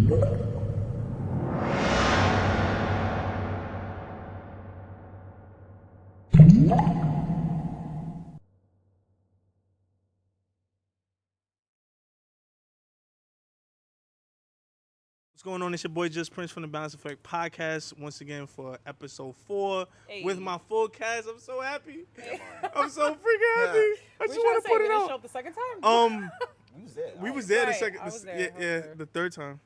What's going on? It's your boy Just Prince from the Balance Effect Podcast. Once again for episode 4 with my full cast. I'm so happy. I'm so freaking happy. I just want to put it out. out. Up the second time? We was there the second. I was there. The third time.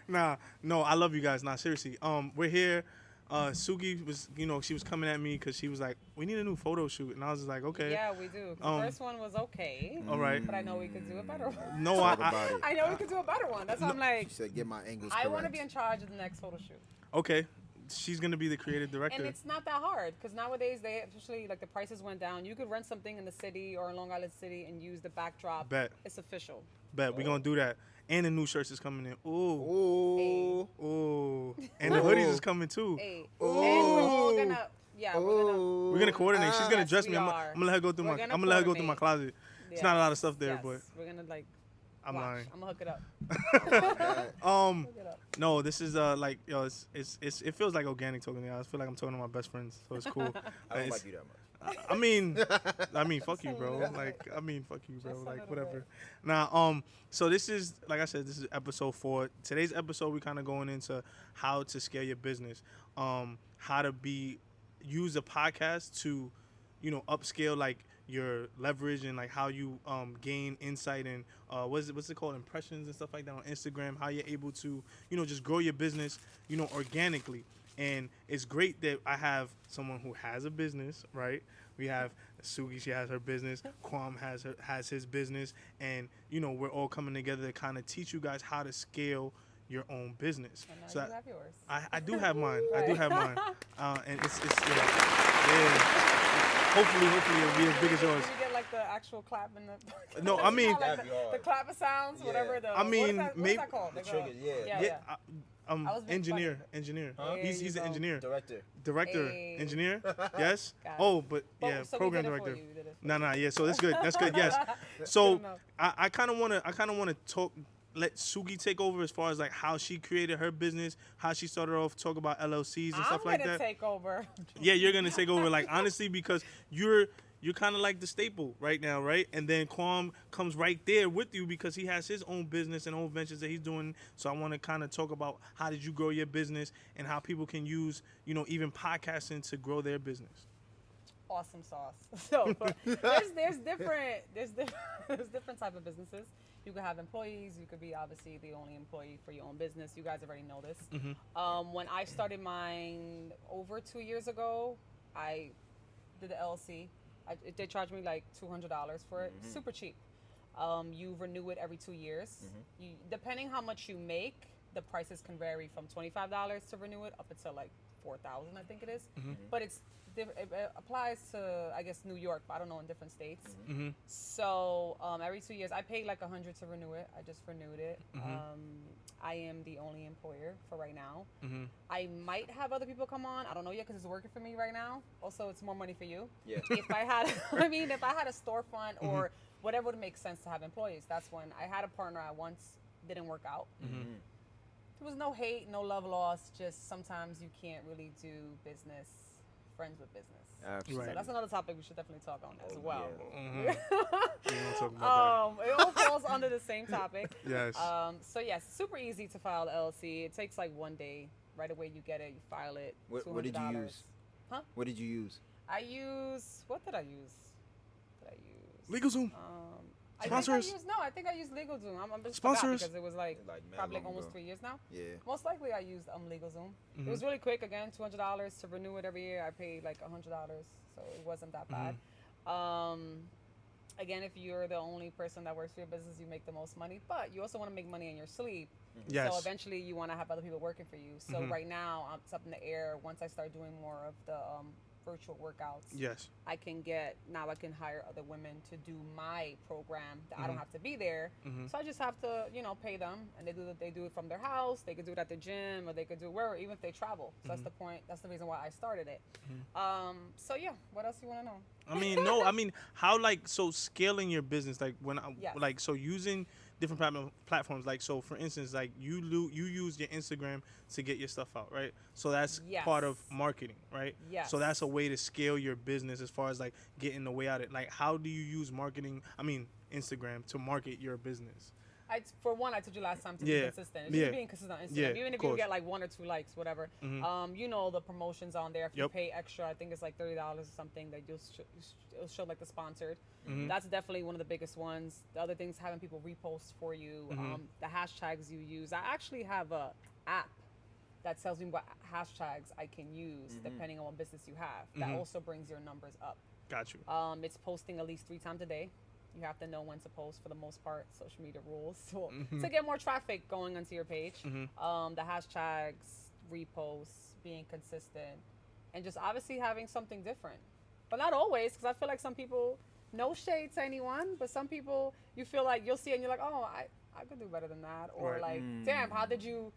No, I love you guys. Nah, seriously. We're here. Sugi was, she was coming at me because she was like, "We need a new photo shoot," and I was just like, "Okay." Yeah, we do. The first one was okay. All right. But I know we could do a better one. No, I know we could do a better one. That's why I'm like, She said, "Get my angles I correct." want to be in charge of the next photo shoot. Okay, she's gonna be the creative director. And it's not that hard because nowadays they especially like the prices went down. You could rent something in the city or in Long Island City and use the backdrop. Bet. It's official. Bet we gonna do that. And the new shirts is coming in. Ooh. Ooh. And the hoodies is coming too. Hey. Ooh. And we're all gonna, We're gonna coordinate. She's gonna Yes, dress me. we I'm are. gonna let her go through We're I'm gonna gonna let her go through my coordinate. closet. It's not a lot of stuff there, Yes. but We're gonna like. I'm watch. lying. I'm gonna hook it up. Hook it up. No, this is like it feels like organic talking to you. I feel like I'm talking to my best friends, so it's cool. I don't like you that much. I mean, fuck you, bro. Like, fuck you, bro. Just a Like, little whatever. bit. Now, so this is, like I said, this is episode 4. Today's episode, we kind of going into how to scale your business, how to use a podcast to, upscale like your leverage and like how you gain insight and what's it called, impressions and stuff like that on Instagram. How you're able to, just grow your business, organically. And it's great that I have someone who has a business, right? We have Sugi, she has her business. Kwam has his business. And, we're all coming together to kind of teach you guys how to scale your own business. And now So you have yours. I do have mine. I do Right. have mine. And it's yeah. Hopefully it'll be as big as yours. Did you get like the actual clap in the? No, I mean- Like That'd be hard. the clap of sounds, Yeah. whatever. The I mean, what's maybe- that called? The Like, trigger, yeah. Yeah. I was being Engineer. Huh? He's There an you go. engineer. Director. Hey. Engineer? Yes? Got it. Oh, but yeah, So we program did it for director. you, we did it for No, yeah, so that's good. That's good, yes. Good So enough. I kinda wanna let Sugi take over as far as like how she created her business, how she started off, talk about LLCs and stuff like I'm that. gonna take over. Yeah, you're gonna take over, like honestly, because you're kind of like the staple right now, right? And then Kwam comes right there with you because he has his own business and own ventures that he's doing. So I want to kind of talk about how did you grow your business and how people can use, even podcasting to grow their business. Awesome sauce. So there's different type of businesses. You could have employees. You could be obviously the only employee for your own business. You guys already know this. When I started mine over 2 years ago, I did the LLC. They charged me like $200 for it. Super cheap. You renew it every 2 years. Depending how much you make, the prices can vary from $25 to renew it up until like $4,000, I think it is. But it applies to, I guess, New York, but I don't know in different states. So every 2 years, I paid like $100 to renew it. I just renewed it. I am the only employer for right now. I might have other people come on. I don't know yet because it's working for me right now. Also, it's more money for you. Yeah. If I had, if I had a storefront or whatever would make sense to have employees, that's when I had a partner I once didn't work out. There was no hate, no love lost. Just sometimes you can't really do business, friends with business. Absolutely. So that's another topic we should definitely talk on as well. We don't talk about It all falls under the same topic. Yes. So yes, super easy to file the LLC. It takes like 1 day. Right away you get it, you file it. What did you $200. use? Huh? What did you use? What did I use? Legal Zoom. Sponsors? I think I used LegalZoom. I'm just Sponsors? because it was like Like, mad probably long almost ago. 3 years now. Yeah. Most likely I used LegalZoom. It was really quick. Again, $200 to renew it every year. I paid like $100, so it wasn't that bad. Again, if you're the only person that works for your business, you make the most money. But you also want to make money in your sleep. Yes. So eventually you want to have other people working for you. So right now it's up in the air. Once I start doing more of the virtual workouts, Yes. I can hire other women to do my program. I don't have to be there, so I just have to, pay them, and they do it from their house. They could do it at the gym, or they could do it wherever, even if they travel. So that's the point. That's the reason why I started it. So yeah, what else you want to know? How so scaling your business, like Yes. so using different platforms. Like, so for instance, like you use your Instagram to get your stuff out, right? So that's Yes. part of marketing, right? Yes. So that's a way to scale your business as far as like getting the way out of it. Like, how do you use marketing? I mean, Instagram to market your business. For one, I told you last time to Yeah. be consistent. It's Yeah. just being consistent on Instagram. Yeah, Even of if you course. get like 1 or 2 likes, whatever. You know the promotions on there. If you Yep. pay extra, I think it's like $30 or something that it'll show like the sponsored. Mm-hmm. That's definitely one of the biggest ones. The other things, having people repost for you. Mm-hmm. The hashtags you use. I actually have a app that tells me what hashtags I can use depending on what business you have. That also brings your numbers up. Got you. It's posting at least 3 times a day. You have to know when to post for the most part. Social media rules. So to get more traffic going onto your page, the hashtags, reposts, being consistent, and just obviously having something different. But not always, because I feel like some people, no shade to anyone, but some people you feel like you'll see it and you're like, oh, I could do better than that. Or Right. like, damn, how did you?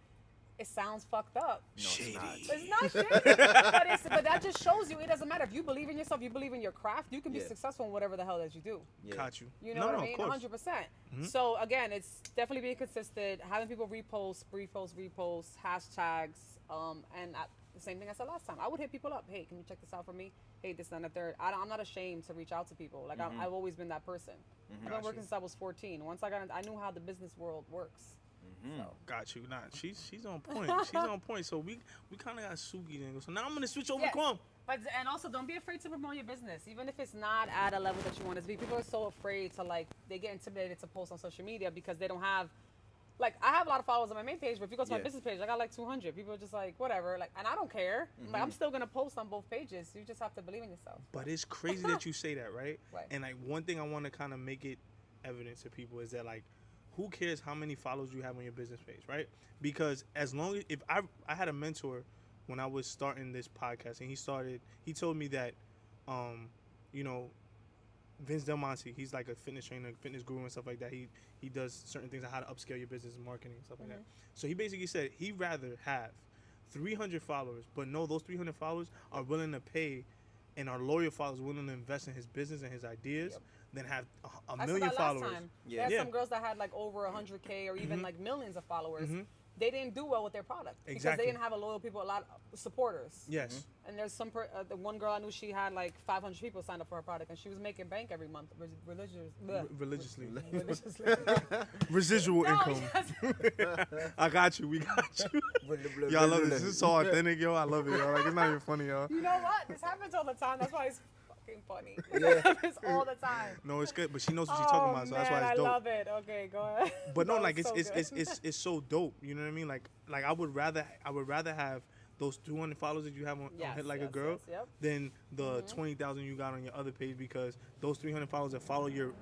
It sounds fucked up. Shady. It's not shady, but that just shows you it doesn't matter. If you believe in yourself, you believe in your craft, you can be Yeah. successful in whatever the hell that you do. Yeah. Got you. You know what I mean? Of course. 100%. So again, it's definitely being consistent, having people repost, hashtags, and the same thing I said last time. I would hit people up. Hey, can you check this out for me? Hey, this, that, and the third. I'm not ashamed to reach out to people. Like I've always been that person. I've been Got working you. since I was 14. Once I knew how the business world works. So. Got you. Nah, she's on point. She's on point. So we kind of got Suki then. So now I'm gonna switch over Yeah. to Kwam. And also don't be afraid to promote your business, even if it's not at a level that you want it to be. People are so afraid to they get intimidated to post on social media because they don't have, I have a lot of followers on my main page, but if you go to my Yeah. business page, I got like 200. People are just like, whatever, and I don't care. Like, I'm still gonna post on both pages. You just have to believe in yourself. But it's crazy that you say that, right? Right. And like one thing I want to kind of make it evident to people is that like, who cares how many followers you have on your business page, right? Because as long as if I had a mentor when I was starting this podcast, and he told me that, you know, Vince Del Monte, he's like a fitness trainer, fitness guru and stuff like that. He does certain things on how to upscale your business and marketing and stuff like that. So he basically said he'd rather have 300 followers, but know those 300 followers are willing to pay and are loyal followers willing to invest in his business and his ideas than have a I said million that followers. last time. Yeah. There Yeah. are some girls that had like over 100K or even like millions of followers. They didn't do well with their product because Exactly. they didn't have a loyal people, a lot of supporters. Yes. And there's the one girl I knew, she had like 500 people signed up for her product, and she was making bank every month, Religiously. religiously. Residual No, income. yes. I got you. We got you. Y'all love this. This is so authentic, yo. I love it, yo. Like, it's not even funny, yo. You know what? This happens all the time. That's why it's fucking funny. Yeah. It happens all the time. No, it's good, but she knows what she's talking about, so that's why man, it's dope. I love it. Okay, go ahead. But no, That like was so good. it's so dope. You know what I mean? Like I would rather have those 200 followers that you have on Yes, Hit Like a yes, Girl yes, yep. than the 20,000 you got on your other page, because those 300 followers that follow your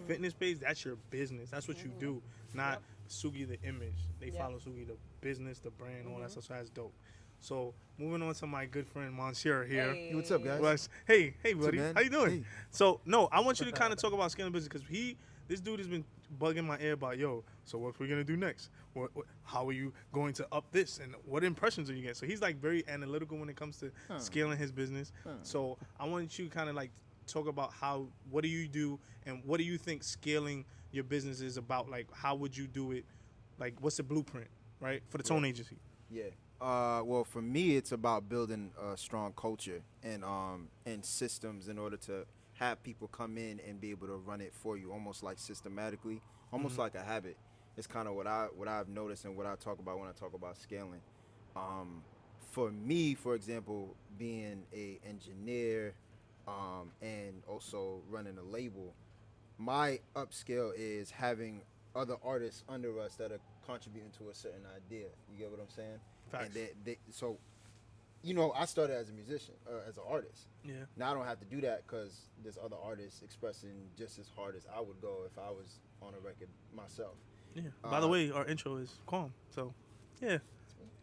fitness page, that's your business. That's what you do, not Sugi the image. They Yep. follow Sugi the business, the brand, all that stuff. So that's dope. So moving on to my good friend Monsieur here. Hey. Hey, what's up, guys? Was hey up, buddy, man? how you doing? Hey. So no, I want you to kind of talk about scaling business, because this dude has been bugging my ear about, yo, so what we gonna do next? How are you going to up this, and what impressions are you getting? So he's like very analytical when it comes to scaling his business. So I want you to kind of like talk about what do you do, and what do you think scaling your business is about? Like, how would you do it? Like, what's the blueprint, right, for the tone agency? Yeah. Well, for me, it's about building a strong culture and systems in order to have people come in and be able to run it for you, almost like systematically, almost like a habit. It's kind of what I've noticed and what I talk about when I talk about scaling. For me, for example, being a engineer and also running a label, my upscale is having other artists under us that are contributing to a certain idea. You get what I'm saying? Facts. And so, you know, I started as a musician, as an artist. Yeah. Now I don't have to do that because there's other artists expressing just as hard as I would go if I was on a record myself. Yeah. By the way, our intro is Calm. So, yeah.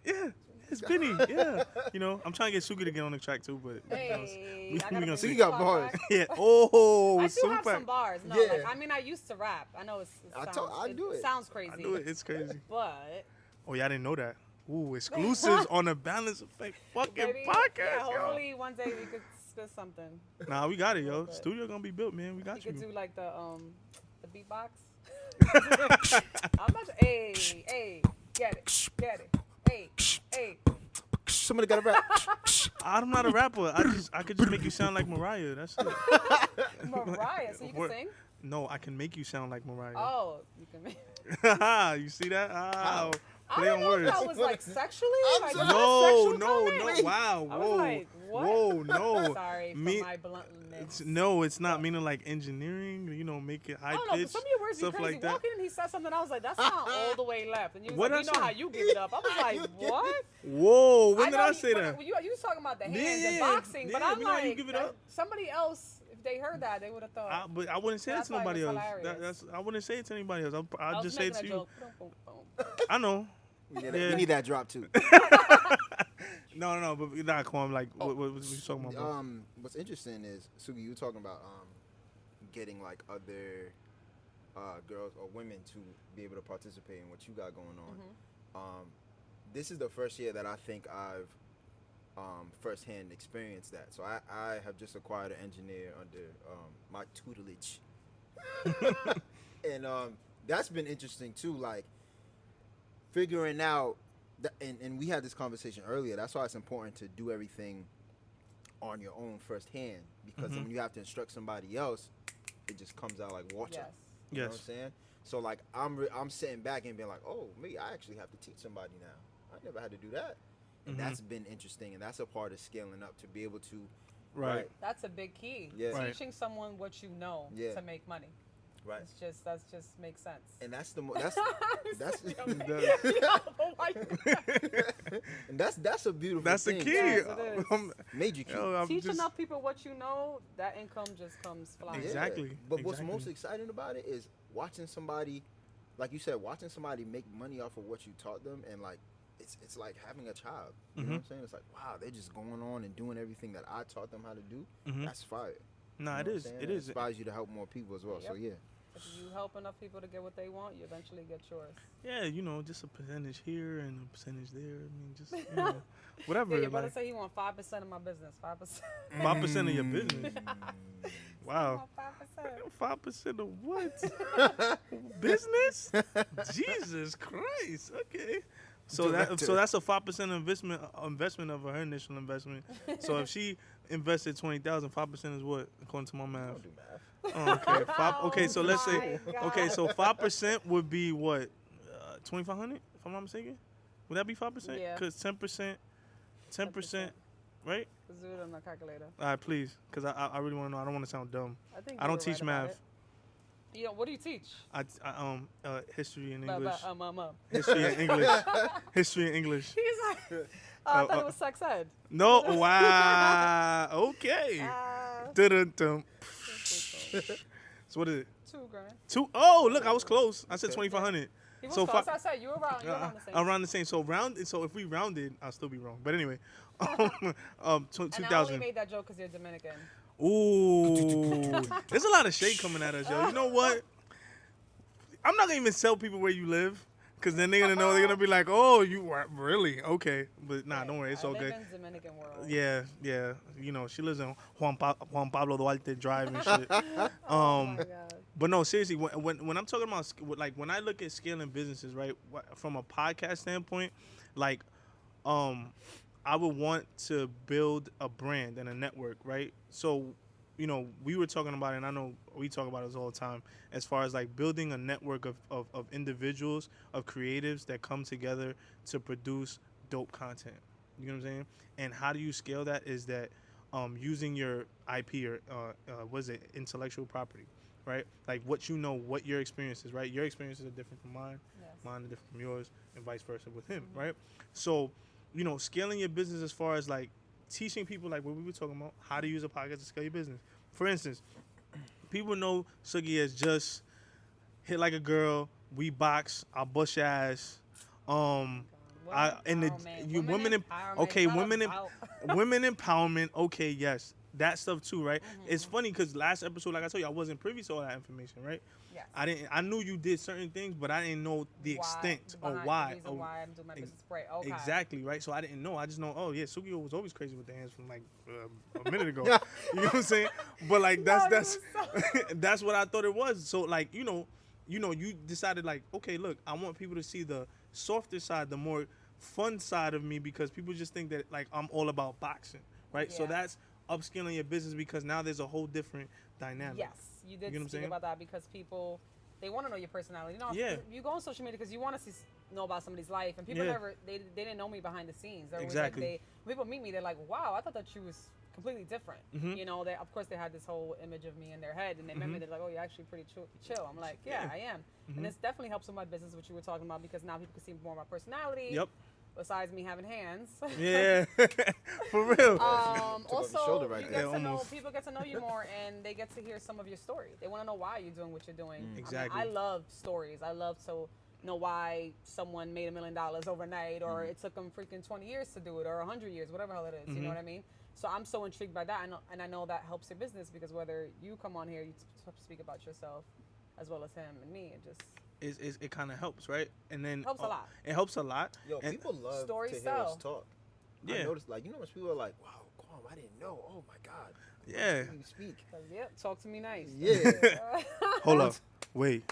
Yeah. It's Benny. Yeah. You know, I'm trying to get Suki to get on the track too, but Hey, I we gotta gonna bring see. you this got song bars. back. Yeah. Oh, I do super. have some bars. No, Yeah. like, I mean, I used to rap. I know it do it. sounds crazy. I do it. It's crazy. But Oh, yeah, I didn't know that. Ooh, exclusives on the Balance Effect fucking baby, podcast, yeah, yo. hopefully one day we could spit something. Nah, we got it, yo. Okay. Studio gonna be built, man. We got You you. could do like the beatbox. I'm about to, hey, get it, hey. Somebody got a rap. I'm not a rapper. I could just make you sound like Mariah. That's it. Mariah, so you can sing? No, I can make you sound like Mariah. Oh, you can make. You see that? How? Play on words. That was like sexually? Like, was that No, sexual no, comment? no. Wow. I was Whoa. like, what? Whoa, no. Sorry for my bluntness. No, it's not meaning like engineering, make it high I don't know, pitch, but some of your words are stuff crazy. like that. Walking in, he said something. I was like, that's not all the way left. And you was What like, I you know say? how you give it up. I was like, what? Whoa, when did know I say that? You was talking about the hands Yeah, and boxing, but yeah, I'm we know how you like, give it up. somebody else, if they heard that, they would have thought. But I wouldn't say it That's to why it nobody was else. hilarious. I wouldn't say it to anybody else. I I'll was just say it making to a you. joke. Boom, boom, boom. I know. We need that drop too. No, but not Kwame. Like, what you talking about? Bro? What's interesting is Sugi, you were talking about getting like other girls or women to be able to participate in what you got going on. This is the first year that I think I've firsthand experienced that. So I have just acquired an engineer under my tutelage, and that's been interesting too. Like figuring out. And we had this conversation earlier. That's why it's important to do everything on your own firsthand, because when you have to instruct somebody else, it just comes out like water. Yes. You know what I'm saying? So like I'm sitting back and being like, oh, me, I actually have to teach somebody now. I never had to do that, and that's been interesting, and that's a part of scaling up to be able to. Right. That's a big key. Yeah. Right. Teaching someone what you know to make money. Right. That just makes sense. And that's the and that's a beautiful. That's the thing. key. Yes, it is. Major key. Teach enough people what you know, that income just comes flying. Yeah. Exactly. But what's Exactly. most exciting about it is watching somebody, like you said, watching somebody make money off of what you taught them, and like it's like having a child. You know what I'm saying? It's like, wow, they're just going on and doing everything that I taught them how to do. That's fire. Nah, You know it what is. I'm saying? It is. inspires you to help more people as well. So yeah. If you help enough people to get what they want, you eventually get yours. Yeah, just a percentage here and a percentage there. I mean, just whatever. Yeah, your brother like, say he want 5% of my business. 5%. 5% of your business. Wow. 5%. 5% of what? Business? Jesus Christ. Okay. So that's a 5% investment of her initial investment. So if she invested 20,000, 5% is what, according to my math? I don't do math. Oh, okay. Okay, so let's say my God. okay, so 5% would be what? 2,500, if I'm not mistaken? Would that be 5%? Yeah. Cuz 10%, right? Let's do it on the calculator. All right, please, cuz I really want to know. I don't want to sound dumb. think I you don't were teach right about math. it. You know, what do you teach? I history and But- English. but. History and English. History and English. He's like, I thought it was sex ed. No, wow. Okay. Dun-dun-dun. So what is it? $2,000. Oh, look, I was close. I said 2,500. He was So close. fi- I said you were around. You were around the same. Around the same. So if we rounded, I'll still be wrong. But anyway, And I only 2,000. made that joke because you're Dominican. Ooh, there's a lot of shade coming at us, yo. You know what? I'm not gonna even tell people where you live, cause then they're gonna know. They're gonna be like, "Oh, you were really okay." But nah, don't worry, it's I okay. live in Dominican world. Yeah. She lives in Juan Pablo Duarte Drive and shit. Oh my God. But no, seriously, when I'm talking about like when I look at scaling businesses, right, from a podcast standpoint, like, I would want to build a brand and a network, right? So, we were talking about it, and I know we talk about this all the time, as far as like building a network of individuals, of creatives that come together to produce dope content. You know what I'm saying? And how do you scale that? Is that using your IP or intellectual property, right? Like what what your experience is, right? Your experiences are different from mine, Yes. mine are different from yours, and vice versa with him, right? So, scaling your business as far as like teaching people like what we were talking about, how to use a podcast to scale your business. For instance, people know Sugi as just hit like a girl, we box, I'll bust your ass. Women empowerment. Okay, yes, that stuff too, right? It's funny because last episode, like I told you, I wasn't privy to all that information, right? Yes. I knew you did certain things, but I didn't know the extent or why. The reason why I'm doing my business right. Okay. Exactly, right? So I didn't know. I just know, oh yeah, Sugio was always crazy with the hands from like a minute ago. You know what I'm saying? But like that's what I thought it was. So like, you decided like, okay, look, I want people to see the softer side, the more fun side of me, because people just think that like I'm all about boxing, right? So Yeah. that's upscaling your business because now there's a whole different dynamic. Yes, you did You know what I'm speak saying? about that because people, they want to know your personality. Yeah. You go on social media because you want to know about somebody's life, and people Yeah. never, they didn't know me behind the scenes. They're always Exactly. Like when people meet me, they're like, wow, I thought that you was completely different. Mhm. You know, they of course they had this whole image of me in their head, and they met me, they're like, oh, you're actually pretty chill. I'm like, yeah, Yeah. I am, and this definitely helps with my business, what you were talking about, because now people can see more of my personality. Yep. Besides me having hands. Yeah. For real. Took off your Also, shoulder right you there. get to know, Almost. people get to know you more, and they get to hear some of your story. They want to know why you're doing what you're doing. Exactly. I love stories. I love to know why someone made $1 million overnight, or it took them freaking 20 years to do it, or 100 years, whatever hell it is. You know what I mean? So I'm so intrigued by that, I know that helps your business, because whether you come on here, you speak about yourself, as well as him and me, it just It kind of helps, right? And then helps a lot. It helps a lot. Yo, And- people love Stories to hear us sell. talk. Yeah. I noticed, like, most people are like, wow, Quam, I didn't know. Oh, my God. Yeah. You speak. Yep, talk to me nice. Yeah. Hold up. Wait.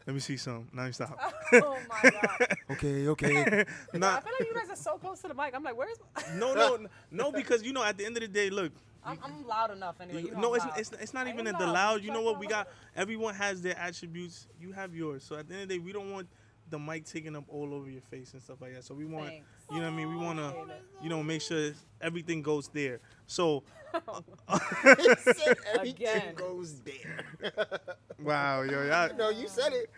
Let me see some. Now you stop. Oh my god. Okay. I Nah, feel like you guys are so close to the mic. I'm like, where's no, because at the end of the day, look. I'm loud enough anyway. You know No, I'm loud. it's not I even am at the loud. loud. You Check know what? my We loud. got everyone has their attributes. You have yours. So at the end of the day, we don't want the mic taking up all over your face and stuff like that. So we want, Thanks. you know what I mean? We want to, make sure everything goes there. So, He said everything Again. goes there. wow, yo, y'all, No, you said it.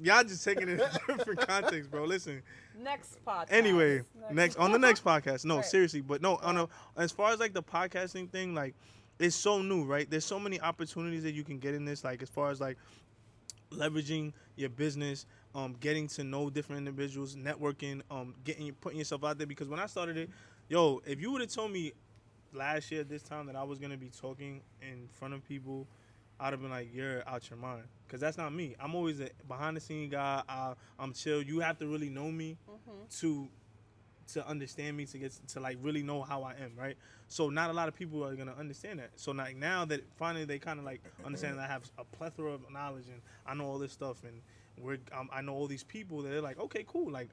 y'all just taking it in different context, bro. Listen. Next podcast. Anyway, next on the next podcast. No, Right. seriously, but no, as far as like the podcasting thing, like it's so new, right? There's so many opportunities that you can get in this, like as far as like leveraging your business, getting to know different individuals, networking, putting yourself out there. Because when I started it, yo, if you would have told me last year this time that I was gonna be talking in front of people, I'd have been like, you're out your mind. Because that's not me. I'm always a behind the scene guy. I'm chill. You have to really know me to understand me, to get to like really know how I am, right? So not a lot of people are gonna understand that. So like now that finally they kind of like understand that I have a plethora of knowledge and I know all this stuff and I know all these people that they're like, okay, cool. Like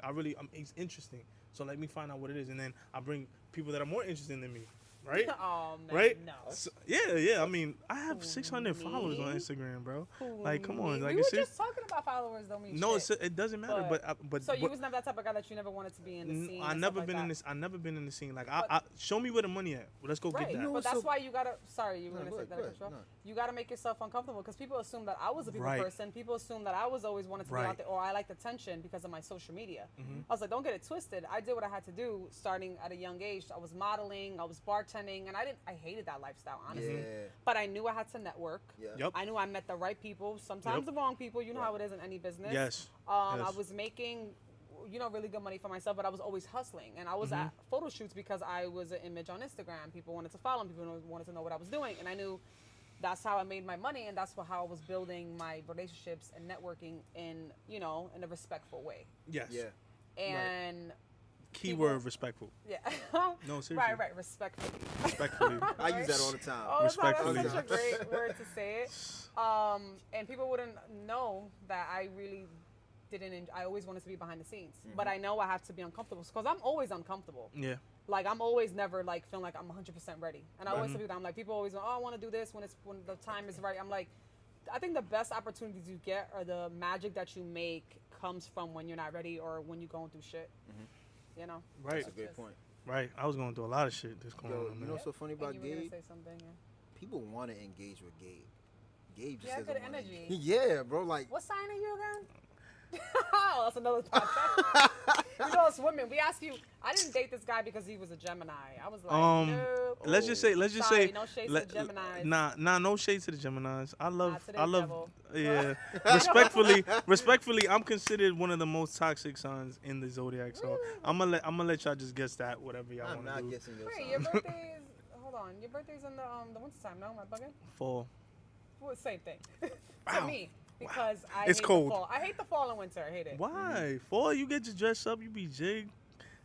it's interesting. So let me find out what it is, and then I bring people that are more interesting than me. Right? Oh man, Right? no. So, yeah. I mean, I have 600 me? followers on Instagram, bro. Who, Like, come on, me? like we it's were just just talking about followers, don't mean no, shit. it doesn't matter. But So you but- was never that type of guy that you never wanted to be in the scene. I and never stuff been like in that? this. I never been in the scene. Like, But- I show me where the money at. Let's go Right, get that. know but what's that's so- why you gotta. Sorry, you were No, gonna go say ahead, that. go ahead, Control? no. You gotta make yourself uncomfortable because people assume that I was a people Right. person. People assume that I was always wanted to Right. be out there, or I liked attention because of my social media. Mm-hmm. I was like, don't get it twisted. I did what I had to do starting at a young age. I was modeling, I was bartending, and I hated that lifestyle, honestly. Yeah. But I knew I had to network. Yeah. Yep. I knew I met the right people, sometimes Yep. the wrong people. You know how it is in any business. Yes. I Yes. was making, really good money for myself, but I was always hustling. And I was Mm-hmm. at photo shoots because I was an image on Instagram. People wanted to follow me. People wanted to know what I was doing. And I knew that's how I made my money, and that's how I was building my relationships and networking in a respectful way. Yes. Yeah. And Keyword respectful. yeah. No, seriously. Right, respectfully. Respectfully. I use that all the time. Oh, that's Respectfully. such a great word to say it. And people wouldn't know that I really didn't. I always wanted to be behind the scenes, but I know I have to be uncomfortable because I'm always uncomfortable. Yeah. Like I'm always never like feeling like I'm 100% ready. And I always Mm-hmm. tell people, I'm like, people always go, oh, I want to do this when the time is right. I'm like, I think the best opportunities you get or the magic that you make comes from when you're not ready or when you're going through shit. You know. Right. That's a great point. Right. I was going through a lot of shit this going Yo, on, you man. know what's so funny And about you were gonna Gabe? say something. Yeah. People want to engage with Gabe. Gabe just Yeah, doesn't good wanna- energy. Yeah, bro. Like, What sign are you again? Oh, that's another podcast. It's women. We ask you. I didn't date this guy because he was a Gemini. I was like, no. Let's just say Sorry, no shade to the Geminis. Nah, no shade to the Geminis. I love to the devil. yeah. respectfully, I'm considered one of the most toxic signs in the zodiac. So I'm gonna let y'all just guess that whatever y'all I'm want to not do. guessing your Wait, sign. your birthday is. Hold on. Your birthday's in the winter time. No, am I bugging? Fall. Well, same thing. Wow. To me, because I It's hate cold. the fall. I hate the fall and winter. I hate it. Why? Fall, you get to dress up, you be jig.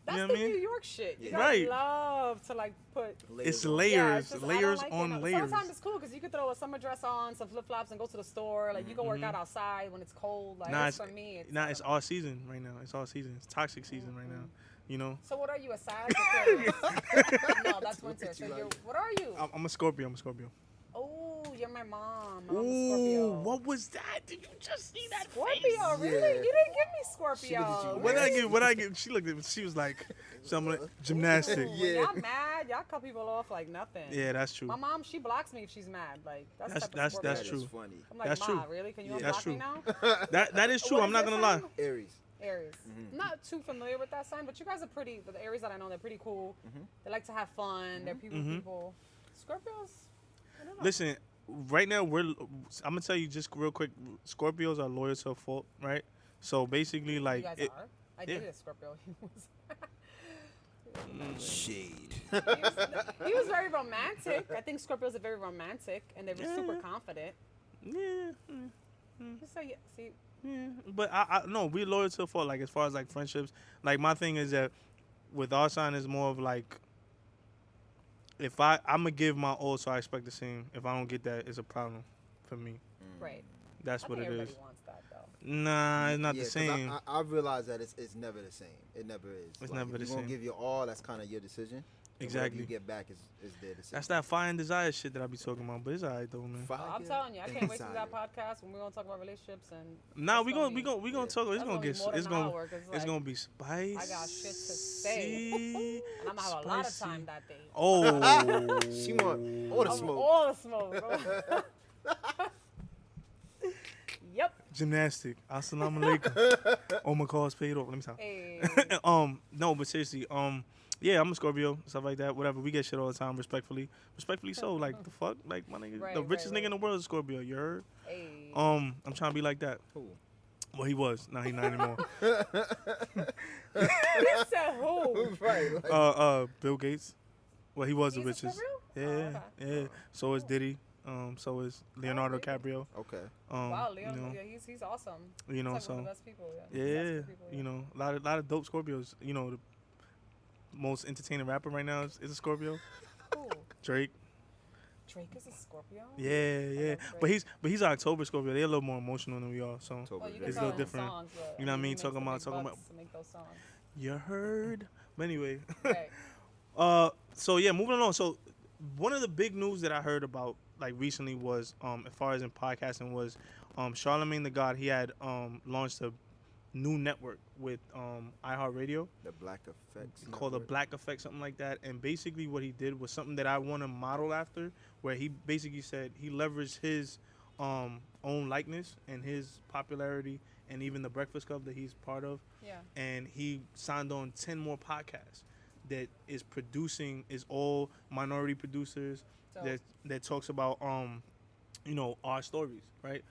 That's know the what I mean? New York shit. You Yeah. guys Right. love to like put. It's on. Yeah, layers, it's just, I layers don't like on it. layers. Summertime is cool because you could throw a summer dress on, some flip flops, and go to the store. Like you can work out outside when it's cold. Like Nah, it's, for me, it's, nah, I it's don't know. all season right now. It's all season. It's toxic season right now. You know. So what are you, a Sag? Aquarius? No, that's winter. So you're, what are you? I'm a Scorpio. I'm a Scorpio. Oh, you're my mom. I'm a Ooh, Scorpio. what was that? Did you just see that Scorpio, face? really? Yeah. You didn't give me She Scorpio. looked at you What I Really? get? What I get? She looked at me. She was like, something like gymnastic. Ooh, Yeah. When y'all mad, y'all cut people off like nothing. Yeah, that's true. My mom, she blocks me if she's mad. Like that's the type of That's Scorpio that's she is. true. That's funny. I'm like, That's Ma, true. really? Can you Yeah. unblock That's me true. now? That is true. What I'm is not your gonna lie. sign? Aries. Aries. I'm not too familiar with that sign, but you guys are pretty. The Aries that I know, they're pretty cool. They like to have fun. They're people. Scorpios. I don't know. Listen, right now I'm gonna tell you just real quick. Scorpios are loyal to a fault, right? So basically, like, you guys it, are. I yeah. dated a Scorpio. Shade. He was very romantic. I think Scorpios are very romantic, and they were super confident. yeah, So yeah, see, yeah. But I no, we're loyal to a fault. Like as far as like friendships, like my thing is that with our sign is more of like, if I'm gonna give my all, so I expect the same. If I don't get that, it's a problem for me. right. That's I what think it everybody is. wants that though. Nah, it's not Yeah, the 'cause same. I realize that it's never the same. It never is. It's Like, never if the you're gonna same. give your all, that's kind of your decision. And whatever Exactly. you get back is their decision. That's that fire and desire shit that I be talking about. But it's alright though, man. Fire I'm telling you, I can't wait to do that inside. podcast when we're gonna talk about relationships and. Nah, it's we gonna gonna be- talk. It's that's gonna gonna be get. more than It's an gonna. hour, 'cause, It's like, gonna be spicy. I got shit to say. And I'm gonna have a lot of time that day. Oh, She want all the smoke. All the smoke. Yep. gymnastic. Assalamu alaikum. Oh, my call's paid off. Let me stop. Hey. No, but seriously, yeah, I'm a Scorpio, stuff like that. Whatever. We get shit all the time, respectfully. Respectfully so. Like the fuck, like my nigga, Right, the right, richest nigga in right. the world is Scorpio. You heard? Hey. I'm trying to be like that. Who? Well, he was. Now he's not anymore. He said who? Right. Like, Bill Gates. Well, he was He's the a richest. Scorpio? Yeah, Oh, okay. yeah. So is Diddy. So is Leonardo really? DiCaprio. okay. Wow, You Leon, know, yeah, he's awesome. you know, He's like one of so the best people. yeah, He's the best people, you know, a lot of dope Scorpios. You know, the most entertaining rapper right now is a Scorpio. Ooh, Drake. Drake is a Scorpio. Yeah, yeah. love But Drake. he's an October Scorpio. They're a little more emotional than we are. So October Well, you is can It's a tell little in different. Songs, but, You know what I mean? he makes Talking the about- big talking bucks to make those songs. you heard. But anyway, Right. so yeah, moving along. So one of the big news that I heard about like recently was as far as in podcasting was Charlemagne the God. He had launched a new network with iHeartRadio the Black Effects called the Network. Black Effect, something like that. And basically what he did was something that I want to model after, where he basically said he leveraged his own likeness and his popularity and even the Breakfast Club that he's part of, Yeah. and he signed on 10 more podcasts that is all minority producers So that talks about you know, our stories, right?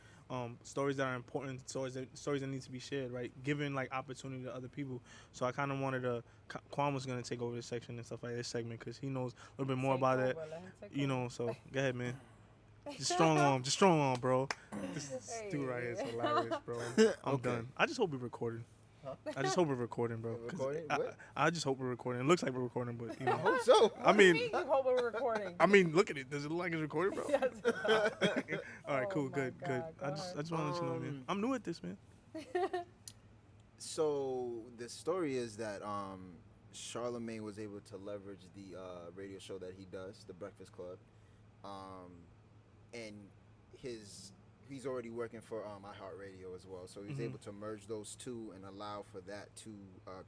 Stories that are important, stories that need to be shared, right? Giving like opportunity to other people. So I kind of wanted to. Quan was gonna take over this section and stuff like this segment because he knows a little bit more take about over, it. let him take You over. know, so go ahead, man. Just strong arm, bro. This dude right here is Hey. hilarious, bro. I'm Okay. done. I just hope we're recording. I just hope we're recording, bro. We're 'Cause recording? I, What? I just hope we're recording. It looks like we're recording, but you I know. hope so. I What do you mean, you hope we're recording. I mean, look at it. Does it look like it's recorded, bro? Yes. All right, Oh cool, my good. God, go I just ahead. want to let you know, man. Um, I'm new at this, man. So the story is that Charlemagne was able to leverage the radio show that he does, The Breakfast Club, and he's already working for iHeartRadio as well. So he's Mhm. able to merge those two and allow for that to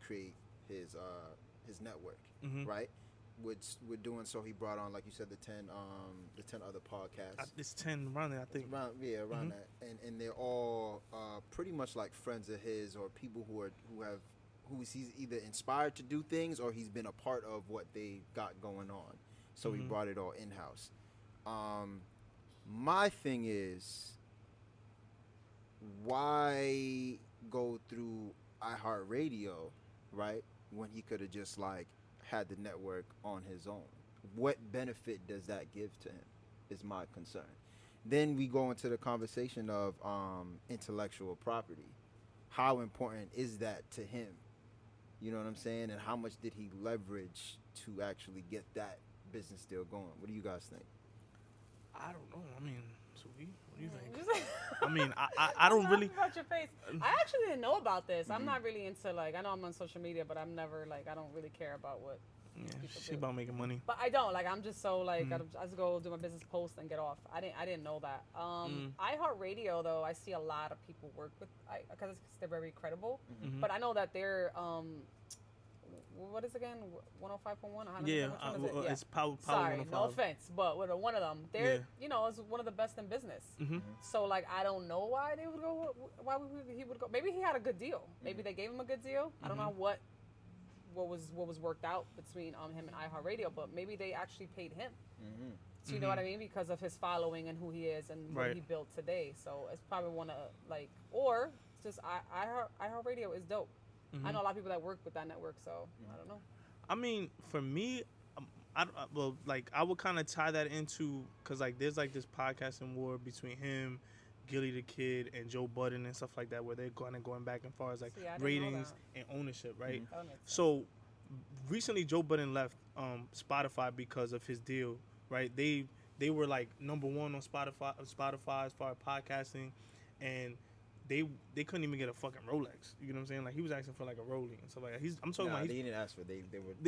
create his network, Mhm. right? Which with doing so, he brought on, like you said, the 10 other podcasts. It's 10 around there, I think. Around Mhm. that, and they're all pretty much like friends of his or people who he's either inspired to do things or he's been a part of what they got going on. So he Mhm. brought it all in house. My thing is, why go through iHeartRadio, right? When he could have just like had the network on his own. What benefit does that give to him? Is my concern. Then we go into the conversation of intellectual property. How important is that to him? You know what I'm saying? And how much did he leverage to actually get that business deal going? What do you guys think? I don't know. I mean, Sweet, what do you think? Just like- I mean, I don't really. About your face. I actually didn't know about this. I'm not really into like. I know I'm on social media, but I'm never like. I don't really care about what Yeah, people she do. about making money. But I don't like. I'm just so like. I just go do my business post and get off. I didn't know that. iHeartRadio though, I see a lot of people work with because they're very credible. But I know that they're what is it again? 105.1. Yeah, Which one is it? Yeah. it's Power Sorry, 105. no offense, but with one of them, they're Yeah. you know, it's one of the best in business. Mm-hmm. So like, I don't know why they would go. Why he would go? Maybe he had a good deal. Maybe they gave him a good deal. I don't know what was worked out between him and iHeartRadio, but maybe they actually paid him. So you know what I mean, because of his following and who he is and what Right. he built today. So it's probably one of like, or it's just iHeartRadio is dope. I know a lot of people that work with that network, so I don't know. I mean, for me, well, like I would kind of tie that into because like there's like this podcasting war between him, Gilly the Kid, and Joe Budden and stuff like that, where they're kind of going back and far as like See, I didn't know ratings that. and ownership, right? That would make sense. So recently, Joe Budden left Spotify because of his deal, right? They were like #1 on Spotify as far as podcasting, and they couldn't even get a fucking Rolex. You know what I'm saying? Like he was asking for like a Rollie and stuff like that. I'm talking Nah, about they didn't ask for. They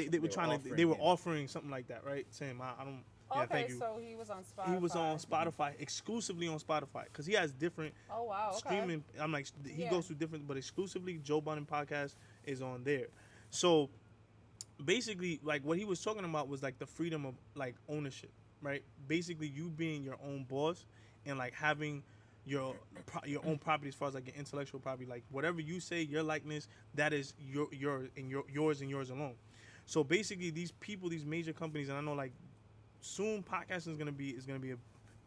they were trying to offering they were him. offering something like that, right? Saying I don't. Yeah, Okay, thank you. so he was on Spotify. He was on Spotify, exclusively on Spotify, because he has different Oh wow, okay. streaming. I'm like, he Yeah. goes through different, but exclusively Joe Budden podcast is on there. So basically, like what he was talking about was like the freedom of like ownership, right? Basically, you being your own boss and like having your own property as far as like your intellectual property, like whatever you say, your likeness, that is yours and yours alone. So basically, these people, these major companies, and I know like soon podcasting is gonna be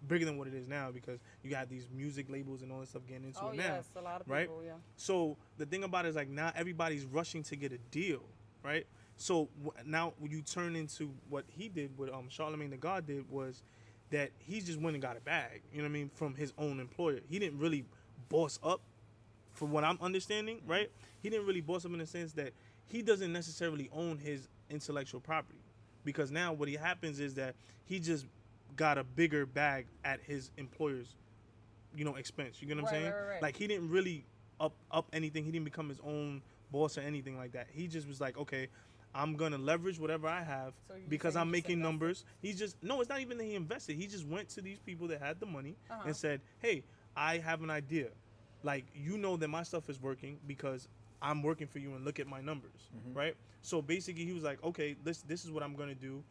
bigger than what it is now because you got these music labels and all this stuff getting into it now. Yes, a lot of right? people, yeah. So the thing about it is like now everybody's rushing to get a deal, right? So now when you turn into what he did, what Charlemagne the God did was that he just went and got a bag, you know what I mean, from his own employer. He didn't really boss up, from what I'm understanding, right? He didn't really boss up in the sense that he doesn't necessarily own his intellectual property, because now what happens is that he just got a bigger bag at his employer's, expense. You get what I'm saying? Right. Like he didn't really up anything. He didn't become his own boss or anything like that. He just was like, okay, I'm gonna leverage whatever I have So you because say he I'm just making invested? numbers. It's not even that he invested. He just went to these people that had the money Uh-huh. and said, hey, I have an idea. Like, you know that my stuff is working because I'm working for you and look at my numbers, right? So basically he was like, okay, this is what I'm gonna do.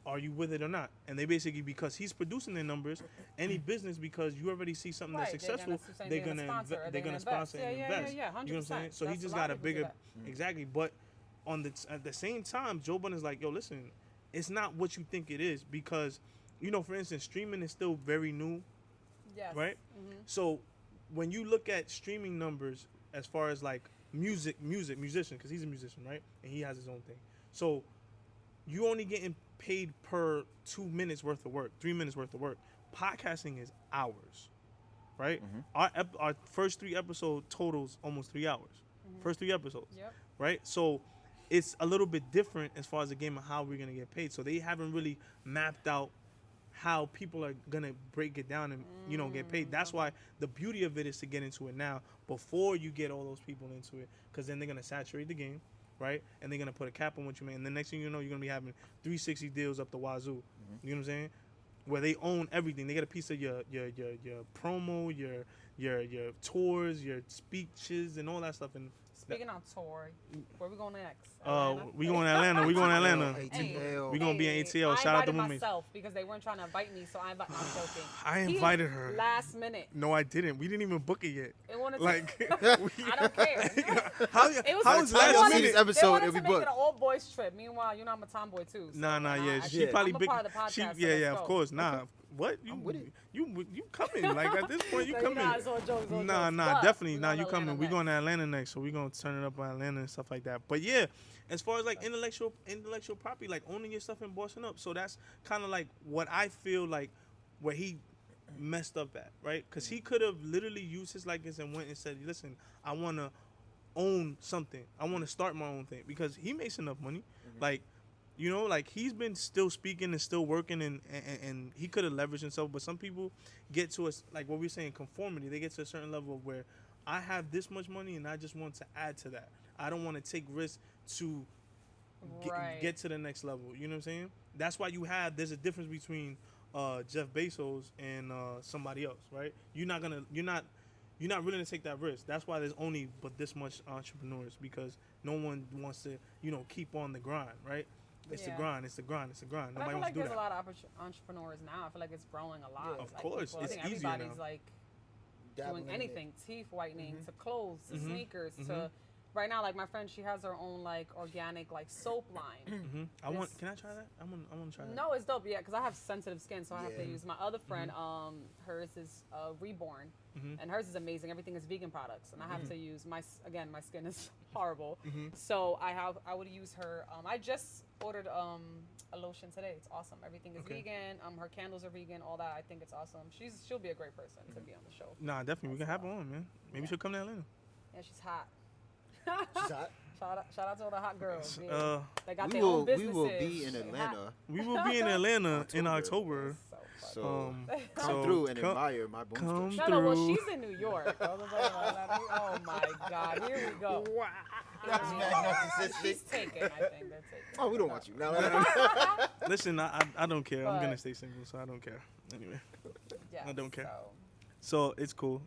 Are you with it or not? And they basically, because he's producing their numbers, any business, because you already see something that's Right, successful, they're they're gonna gonna sponsor or they're they're gonna gonna sponsor invest. and Yeah, invest. yeah, You know what I'm saying? 100%. So he That's just a lot got a of people do bigger that. exactly. But at the same time, Joe Budden is like, yo, listen, it's not what you think it is, because for instance, streaming is still very new, Yes. right? So when you look at streaming numbers as far as like musician, because he's a musician, right? And he has his own thing. So you only getting paid per 2 minutes worth of work, 3 minutes worth of work. Podcasting is hours, right? Our first 3 episode totals almost 3 hours. First 3 episodes, Yep. right? So it's a little bit different as far as the game of how we're gonna get paid. So they haven't really mapped out how people are gonna break it down and get paid. That's why the beauty of it is to get into it now before you get all those people into it, because then they're gonna saturate the game, right? And they're gonna put a cap on what you make. And the next thing you know, you're gonna be having 360 deals up the wazoo. You know what I'm saying? Where they own everything. They get a piece of your promo, your tours, your speeches, and all that stuff. And Speaking on tour, where we going next? we going to Atlanta. We going to Atlanta. ATL. We gonna be in ATL. I Shout out to invited Moonmies. myself because they weren't trying to invite me, so I invited. I'm joking. I He- invited her. Last minute. No, I didn't. We didn't even book it yet. They wanted to. Like, I don't care. how It was how By is the time last y'all see minute? this They episode, wanted it'll to be make it booked. an all boys trip. Meanwhile, I'm a tomboy too. So, Nah, and yeah. I- She probably I'm a big. part of the podcast. She, so yeah, let's of go. course. Nah, what I'm with it. you coming? Like at this point, you So, coming? it's all jokes, all Nah, jokes. nah, But definitely. we Nah, going you to coming? Atlanta We going to next. Atlanta next, so we gonna turn it up in Atlanta and stuff like that. But yeah, as far as like intellectual property, like owning your stuff and bossing up, so that's kind of like what I feel like where he messed up at, right? Because he could have literally used his likeness and went and said, listen, I want to own something. I want to start my own thing because he makes enough money. Like, you know, like he's been still speaking and still working and he could have leveraged himself. But some people get to us, like what we're saying, conformity. They get to a certain level of where I have this much money and I just want to add to that. I don't want to take risks to get to the next level. You know what I'm saying? That's why there's a difference between Jeff Bezos and somebody else, right? You're not willing to take that risk. That's why there's only but this much entrepreneurs because no one wants to, keep on the grind, right? It's the grind. It's the grind. It's the grind. But Nobody I feel wants like to do there's that. a lot of entrepreneurs now. I feel like it's growing a lot. Of like course, people, I it's think easier everybody's now. like Dabbling doing in anything, teeth whitening to clothes to Mhm. sneakers Mhm. to. Right now, like my friend, she has her own like organic like soap line. Can I try that? I want to try that. No, it's dope. Yeah, because I have sensitive skin, so I have to Yeah. use my other friend. Hers is Reborn, and hers is amazing. Everything is vegan products, and I have to use my skin is horrible. So I would use her. I just ordered a lotion today. It's awesome. Everything is vegan. Her candles are vegan. All that. I think it's awesome. She'll be a great person to be on the show. Nah, definitely we can have her on, man. Maybe she'll come to Atlanta. Yeah, she's hot. She's hot. Shout out to all the hot girls. Yeah. They got We their will, own we businesses. will be in They hot. Atlanta. We will be in Atlanta in October. So funny. So come so through and come- admire my bone come structure. No, well, through. she's in New York. Oh my God, here we go. That's mad narcissistic. She's taken, I think. They're taken. Oh, we don't want you. No. Listen, I don't care. I'm But- gonna stay single, so I don't care. Anyway, Yes, I don't care. So, so it's cool.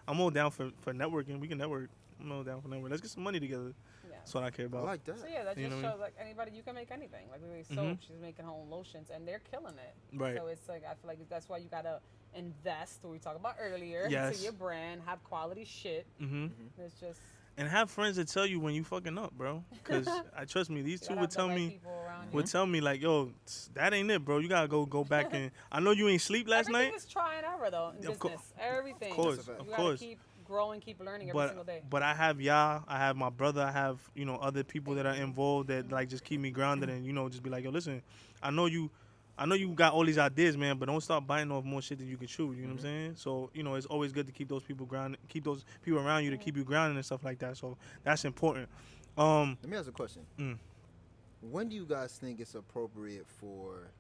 I'm all down for networking. We can network. I'm all down for network. Let's get some money together. yeah. That's what I care I about. like that. So yeah, that You just know what I shows like anybody you can make anything. Like we make soap, Mhm. she's making her own lotions, and they're killing it. Right. So it's like I feel like that's why you gotta invest. What we talked about earlier Yes. into your brand, have quality shit. Mm-hmm. It's just And have friends that tell you when you fucking up, bro. Because I trust me, these you two gotta would have the tell right me. people around you. Would tell me like, yo, that ain't it, bro. You gotta go back and I know you ain't sleep last Everything night. is try and error though in Of cour- business. Everything. Of course, That's a fact. of You gotta course. keep growing, keep learning every single day. But I have y'all, I have my brother, I have, other people that are involved that like just keep me grounded and, just be like, yo, listen, I know you got all these ideas, man, but don't start biting off more shit than you can chew. You know what I'm saying? So, it's always good to keep those people grounded, keep those people around you to keep you grounded and stuff like that. So that's important. Let me ask a question. Mm. When do you guys think it's appropriate for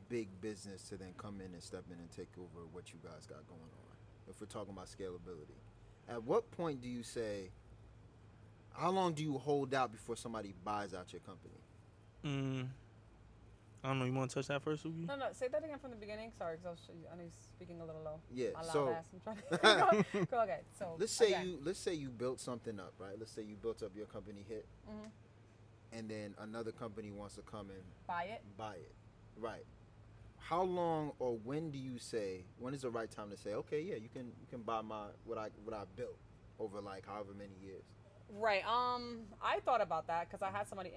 big business to then come in and step in and take over what you guys got going on? If we're talking about scalability, at what point do you say, how long do you hold out before somebody buys out your company? I don't know. You want to touch that first, Suki? No, say that again from the beginning. Sorry, because I know you're speaking a little low. Yeah, My loud so- ass. I'm trying to go. Okay, so Let's say again. you built something up, right? Let's say you built up your company hit, and then another company wants to come and buy it. buy it, right? How long or when do you say, when is the right time to say, okay, yeah, you can buy what I built over like however many years? Right. I thought about that because I had somebody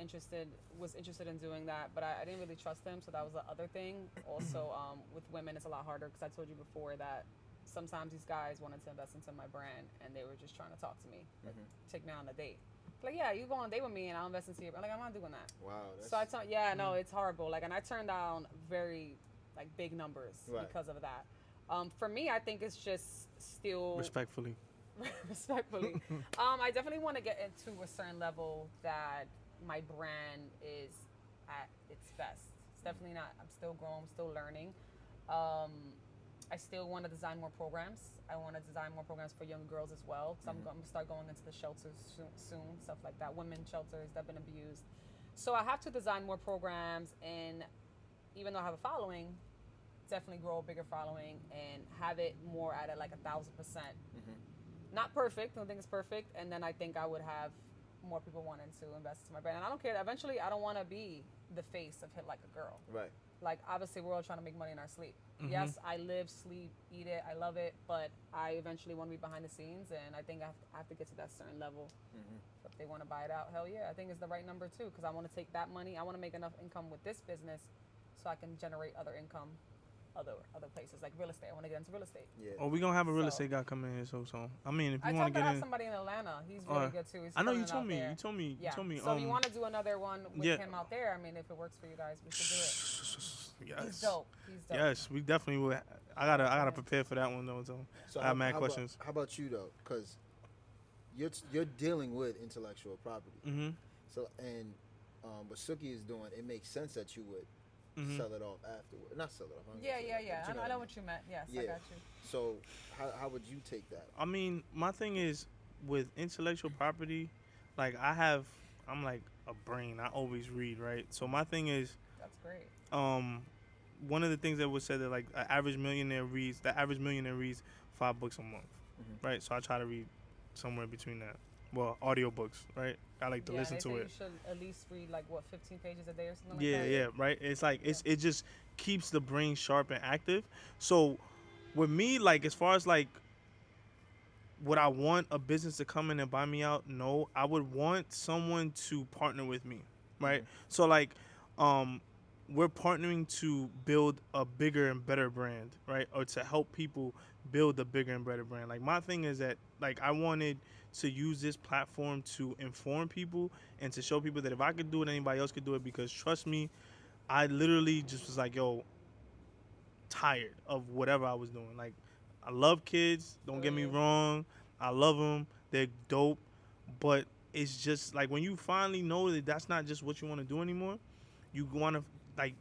was interested in doing that, but I didn't really trust them, so that was the other thing. Also, with women, it's a lot harder because I told you before that sometimes these guys wanted to invest into my brand and they were just trying to talk to me, like, take me on a date. Like, yeah, you go on a date with me and I'll invest into you. I'm like, I'm not doing that. Wow. So I told, no, it's horrible. Like, and I turned down very like big numbers because of that. For me, I think it's just still Respectfully. respectfully. I definitely want to get into a certain level that my brand is at its best. It's definitely not. I'm still growing. I'm still learning. I still want to design more programs. I want to design more programs for young girls as well. Because I'm going to start going into the shelters soon, stuff like that. Women shelters that have been abused. So I have to design more programs, and even though I have a following, definitely grow a bigger following and have it more at like 1,000%. Not perfect. I don't think it's perfect. And then I think I would have more people wanting to invest into my brand. And I don't care. Eventually, I don't want to be the face of Hit Like a Girl. Right. Like, obviously, we're all trying to make money in our sleep. Yes, I live, sleep, eat it. I love it. But I eventually want to be behind the scenes. And I think I have to get to that certain level. So if they want to buy it out, hell yeah. I think it's the right number, too. Because I want to take that money. I want to make enough income with this business so I can generate other income other places, like real estate. I want to get into real estate. Yeah. Oh, we're going to have a real So- estate guy come in here, so. I mean, if I you told want to I get have in. somebody in Atlanta. He's really good, too. He's I know you killing it told out me. there. You told me. Yeah. You told me. So if you want to do another one with yeah. him out there, I mean, if it works for you guys, we should do it. Yes. He's dope. He's dope. Yes, we definitely will. I gotta prepare for that one though. So I have mad questions. How about you though? Because you're dealing with intellectual property. Mm-hmm. So what Suki is doing, it makes sense that you would sell it off afterward. Not sell it off. Yeah. I know what you meant. Yes, I got you. So how would you take that? I mean, my thing is with intellectual property, like I'm like a brain. I always read, right? So my thing is, That's great. one of the things that was said that like the average millionaire reads 5 books a month, right? So I try to read somewhere between that. Well, audiobooks, right? I like to listen to it. You should at least read like 15 pages a day or something Yeah, like that. yeah, right. It's like it just keeps the brain sharp and active. So with me, like as far as like would I want a business to come in and buy me out? No, I would want someone to partner with me, right? So like, we're partnering to build a bigger and better brand, right? Or to help people build a bigger and better brand. Like my thing is that like I wanted to use this platform to inform people and to show people that if I could do it, anybody else could do it. Because trust me, I literally just was like, yo, tired of whatever I was doing. Like, I love kids. Don't get me wrong. I love them. They're dope. But it's just like when you finally know that that's not just what you want to do anymore, you want to like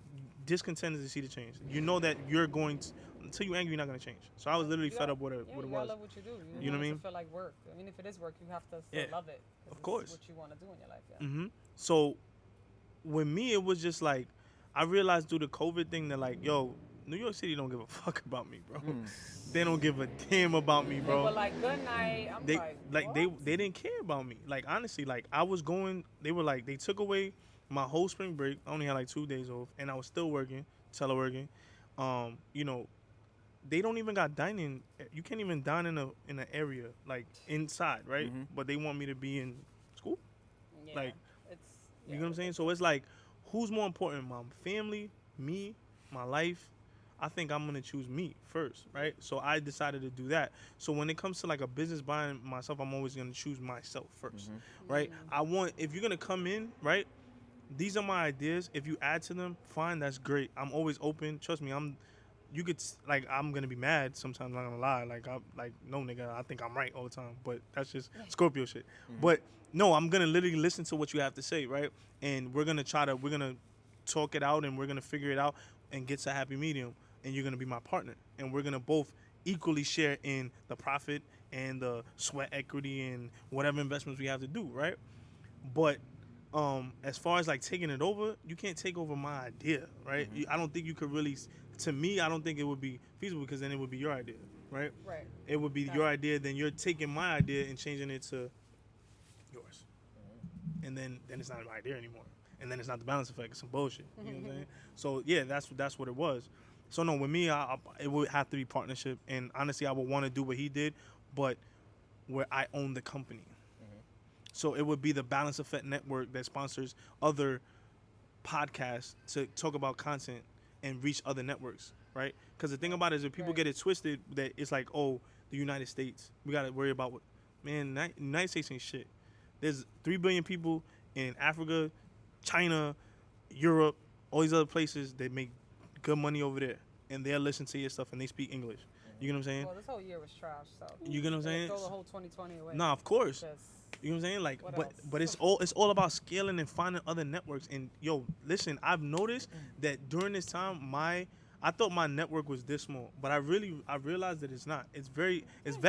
discontent is to see the change. You know that you're going to, until you're angry, you're not going to change. So I was literally fed up with it. Yeah, What it you was. gotta love what you do. You know what I mean? To feel like work. I mean, if it is work, you have to still love it. Of course. It's what you want to do in your life. Yeah. Mm-hmm. So with me, it was just like I realized through the COVID thing that like, yo, New York City don't give a fuck about me, bro. They don't give a damn about me, bro. They were like, good night. I'm they didn't care about me. Like honestly, like I was going. They were like they took away my whole spring break. I only had like 2 days off, and I was still working, teleworking. You know, they don't even got dining. You can't even dine in an area like inside, right? But they want me to be in school. Yeah, like, it's, you know what I'm saying? So it's like, who's more important, my family, me, my life? I think I'm gonna choose me first, right? So I decided to do that. So when it comes to like a business buying myself, I'm always gonna choose myself 1st, right? I want, if you're gonna come in, right? These are my ideas. If you add to them, fine, that's great. I'm always open. Trust me, I'm gonna be mad sometimes. I'm not gonna lie. No nigga, I think I'm right all the time, but that's just Scorpio shit. But no, I'm gonna literally listen to what you have to say, right? And we're gonna talk it out, and we're gonna figure it out and get to a happy medium. And you're gonna be my partner, and we're gonna both equally share in the profit and the sweat equity and whatever investments we have to do, right? But as far as like taking it over, you can't take over my idea, right? I don't think you could really. To me, I don't think it would be feasible because then it would be your idea, right? Right. It would be your idea, then you're taking my idea and changing it to yours, and then it's not my idea anymore, and then it's not the balance effect. It's some bullshit. You know what I'm saying? So yeah, that's what it was. So no, with me, it would have to be partnership, and honestly, I would want to do what he did, but where I own the company. So it would be the Balance Effect Network that sponsors other podcasts to talk about content and reach other networks, right? Because the thing about it is, if people get it twisted, that it's like, oh, the United States, we got to worry about what, man, United States ain't shit. There's 3 billion people in Africa, China, Europe, all these other places that make good money over there, and they'll listen to your stuff and they speak English. You know what I'm saying? Well, this whole year was trash, so. You get what I'm saying? Throw the whole 2020 away. Nah, of course. Just, you know what I'm saying? Like, what but it's all about scaling and finding other networks. And yo, listen, I've noticed that during this time, I thought my network was this small, but I realized that it's not. It's vast. You know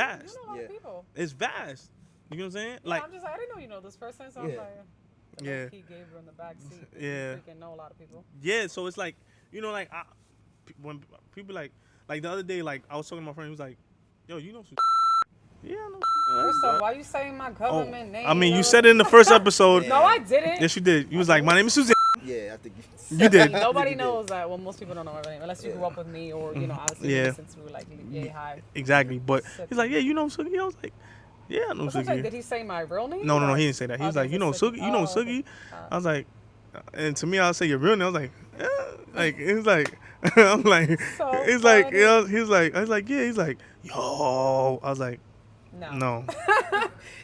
a lot of people. It's vast. You know what I'm saying? Yeah, I'm just like, I didn't know you know this person, so I was like, yeah. He gave her in the back seat. Yeah. Freaking know a lot of people. Yeah, so it's like, you know, like when people like the other day, like I was talking to my friend, he was like, yo, you know some. Yeah, I know. First off, why you saying my government name? I mean, you said it in the first episode. No, I didn't. Yes, you did. You was like, my name is Suzanne. Yeah, I think you did. Nobody knows that. Well, most people don't know my name unless you grew up with me or, you know, obviously listen to like Yay High. Exactly. But he's like, yeah, you know Sugi. I was like, yeah, I know Sugi. Did he say my real name? No, he didn't say that. He was like, you know Sugi. You know Sugi. I was like, and to me, I'll say your real name. I was like, yeah. Like, it's like, I'm like, so it's like, you know, he's like, I was like, yeah. He's like, yo. I was like, no.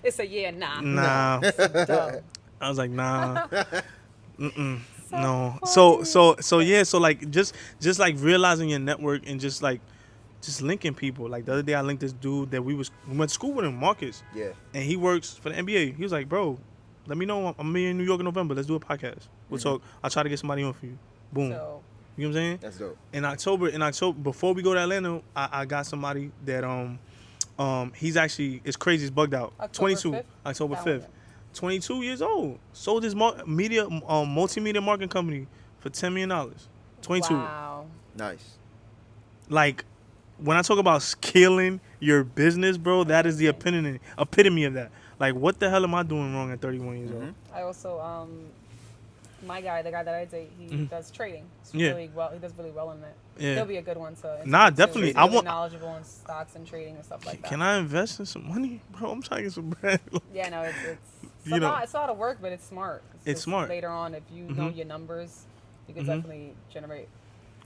It's a yeah, nah. Nah. I was like, nah. No. Funny. So yeah. So like, just like realizing your network and just like just linking people. Like the other day, I linked this dude that we went to school with him, Marcus, Yeah. and he works for the NBA. He was like, bro, let me know. I'm gonna be in New York in November. Let's do a podcast. We'll talk. I'll try to get somebody on for you. Boom. So, You know what I'm saying? That's dope. In October, before we go to Atlanta, I got somebody that he's actually, it's crazy, it's bugged out. October 22, 5th? October That 5th. one, 22 years old. Sold his multimedia marketing company for $10 million. 22. wow. Nice. Like, when I talk about scaling your business, bro, that is the epitome of that. Like, what the hell am I doing wrong at 31 years old? I also, the guy that I date, he does trading. He's Yeah. really well. He does really well in it. Yeah. He'll be a good one to. Nah, interview, too. definitely. He's I really want- knowledgeable in stocks and trading and stuff like that. Can I invest in some money? Bro, I'm trying to get some bread. Yeah, no, it's You know. it's a lot of work, but it's smart. It's just smart. Later on, if you know your numbers, you can definitely generate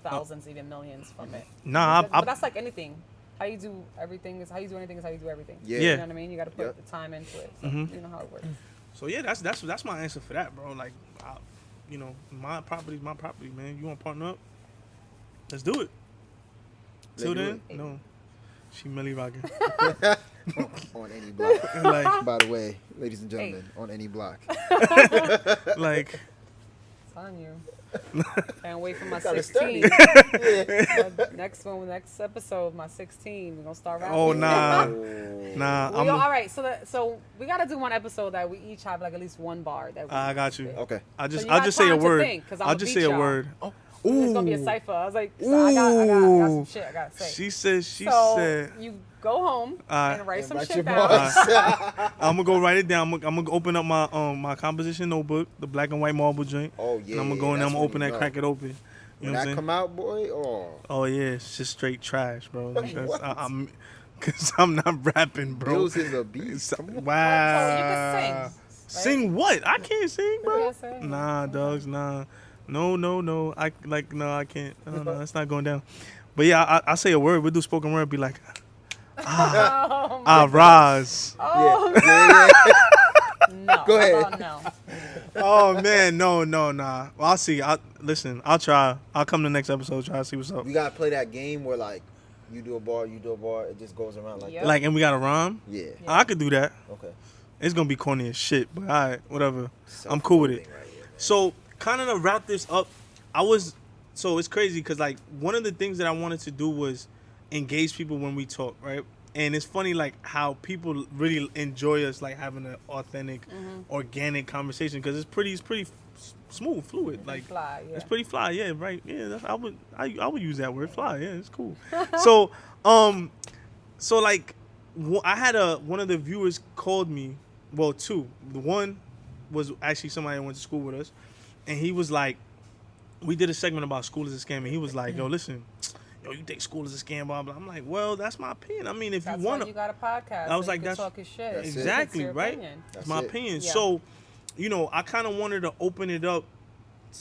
thousands, even millions from it. Nah, But that's like anything. How you do everything is how you do anything is how you do everything. Yeah. You know what I mean? You got to put Yep. the time into it. So you know how it works. So yeah, that's my answer for that, bro. Like, my property's my property, man. You want to partner up? Let's do it. Till do then, no. She Millie rocking. On any block. like, By the way, ladies and gentlemen, on any block. like, It's on you. Can't wait for my Gotta 16. study. Next episode, my 16. We're gonna start rapping. oh nah, Oh. nah. All right, so we gotta do one episode that we each have like at least one bar that we I got you. spit. Okay. I'll So you I'll got just say a time to word. think, 'cause I'ma I'll just beat say a y'all. word. Oh, It's gonna be a cipher. I was like, so I got some shit I gotta say. She said. So you go home Alright. and write some Write shit your down. bars. I'm gonna go write it down. I'm gonna open up my composition notebook, the black and white marble joint. Oh yeah. And I'm gonna go in there. I'm that's gonna open when that, you crack know. it open. You When know what I'm that saying? come out, boy, Oh yeah, it's just straight trash, bro. Like, that's, What? I'm, cause I'm not rapping, bro. Bills is a beast. Come on. Wow. Oh, you can sing. Sing what? I can't sing, You bro. can't sing? Nah, dogs, nah. No. I can't. No, it's not going down. But yeah, I say a word. We'll do spoken word. Be like, Oh, Raz. oh Yeah. no. Go ahead. How about no. Oh man, no, nah. Well, I'll see. Listen. I'll try. I'll come to the next episode. Try to see what's up. We gotta play that game where like you do a bar, it just goes around like Yep. that. Like, and we got a rhyme. Yeah. I could do that. Okay. It's gonna be corny as shit, but all right, whatever. I'm cool with it. Right here, man. So, kind of to wrap this up, so it's crazy because like one of the things that I wanted to do was engage people when we talk, right? And it's funny like how people really enjoy us like having an authentic, organic conversation because it's pretty smooth, fluid, like Fly, yeah. it's pretty fly, yeah, right, yeah. I would use that word, fly, yeah, it's cool. So, so like I had one of the viewers called me, well, two. The one was actually somebody that went to school with us, and he was like, we did a segment about school as a scam, and he was like, yo, listen, you think school is a scam, blah, blah. I'm like, well, that's my opinion. I mean, if That's you want why you got a podcast. I was so like, you can that's- talk his shit. That's it. exactly, It's your right? opinion. It's That's my it. opinion. Yeah. So, I kind of wanted to open it up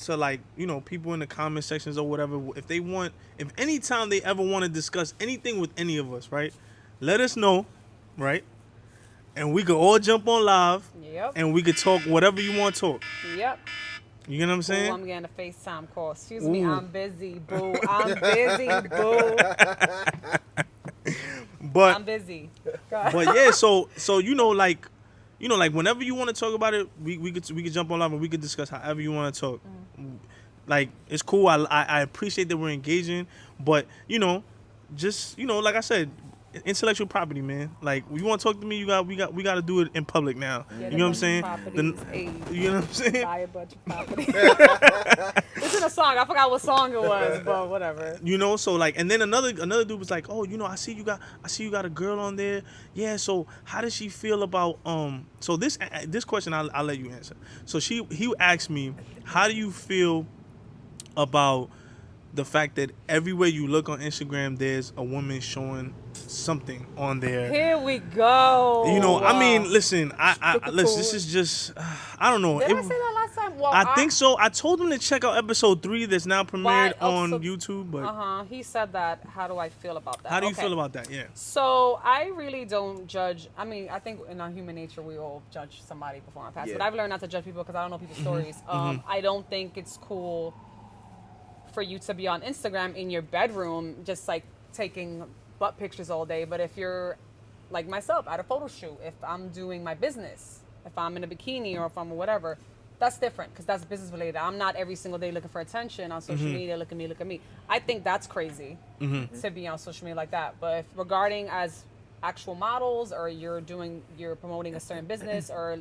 to like, people in the comment sections or whatever. If anytime they ever want to discuss anything with any of us, right? Let us know, right? And we could all jump on live Yep. and we could talk whatever you want to talk. Yep. You know what I'm Ooh, saying? I'm getting a FaceTime call. Excuse me, Ooh. I'm busy, boo. I'm busy, boo. But I'm busy. but yeah, so like whenever you want to talk about it, we could jump on live and we could discuss however you want to talk. Like it's cool. I appreciate that we're engaging, but just like I said, intellectual property, man. Like you want to talk to me, we got to do it in public now. Get You a know what I'm bunch of saying? properties, You know what I'm saying? buy a bunch of property. It's in a song. I forgot what song it was, but whatever. So like, and then another dude was like, oh, I see you got a girl on there. Yeah. So how does she feel about So this question I'll let you answer. So he asked me, how do you feel about the fact that everywhere you look on Instagram, there's a woman showing something on there. Here we go. I mean, listen, I listen. This is just, I don't know. Did I say that last time? Well, I think so. I told him to check out episode 3 that's now premiered on so- YouTube. But He said that. How do I feel about that? how do you Okay. feel about that? Yeah. So I really don't judge. I mean, I think in our human nature we all judge somebody before our past. Yeah. But I've learned not to judge people because I don't know people's Mm-hmm. stories. I don't think it's cool for you to be on Instagram in your bedroom, just like taking butt pictures all day. But if you're like myself at a photo shoot, if I'm doing my business, if I'm in a bikini or if I'm whatever, that's different because that's business related. I'm not every single day looking for attention on social media. Look at me, look at me. I think that's crazy to be on social media like that. But if regarding as actual models or you're promoting a certain business or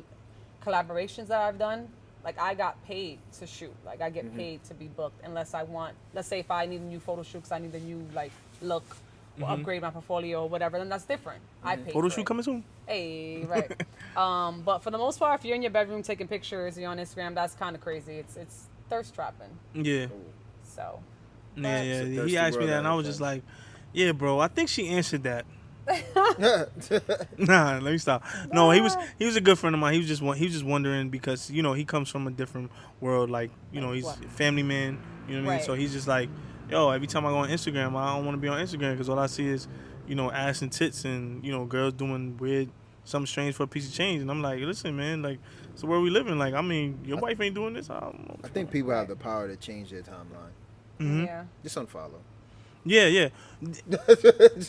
collaborations that I've done, like I got paid to shoot. Like I get paid to be booked unless I want, let's say if I need a new photo shoot because I need a new like look, or upgrade my portfolio or whatever, then that's different. I pay Photo for shoot it. coming soon. Hey, right. But for the most part, if you're in your bedroom taking pictures, you're on Instagram, that's kind of crazy. It's thirst trapping. Yeah. So. Yeah, It's a yeah. thirsty He asked me world that, and out I was there. just like, "Yeah, bro. I think she answered that." Nah, let me stop. No, he was a good friend of mine. He was just wondering because he comes from a different world. Like he's What? a family man. You know what I mean? Right. So he's just like, yo, every time I go on Instagram, I don't want to be on Instagram because all I see is ass and tits and girls doing weird something strange for a piece of change. And I'm like, listen, man, like it's the world we live in. Like, I mean, your wife ain't doing this. I don't know. I think people have the power to change their timeline. Yeah. Just unfollow. Yeah, yeah.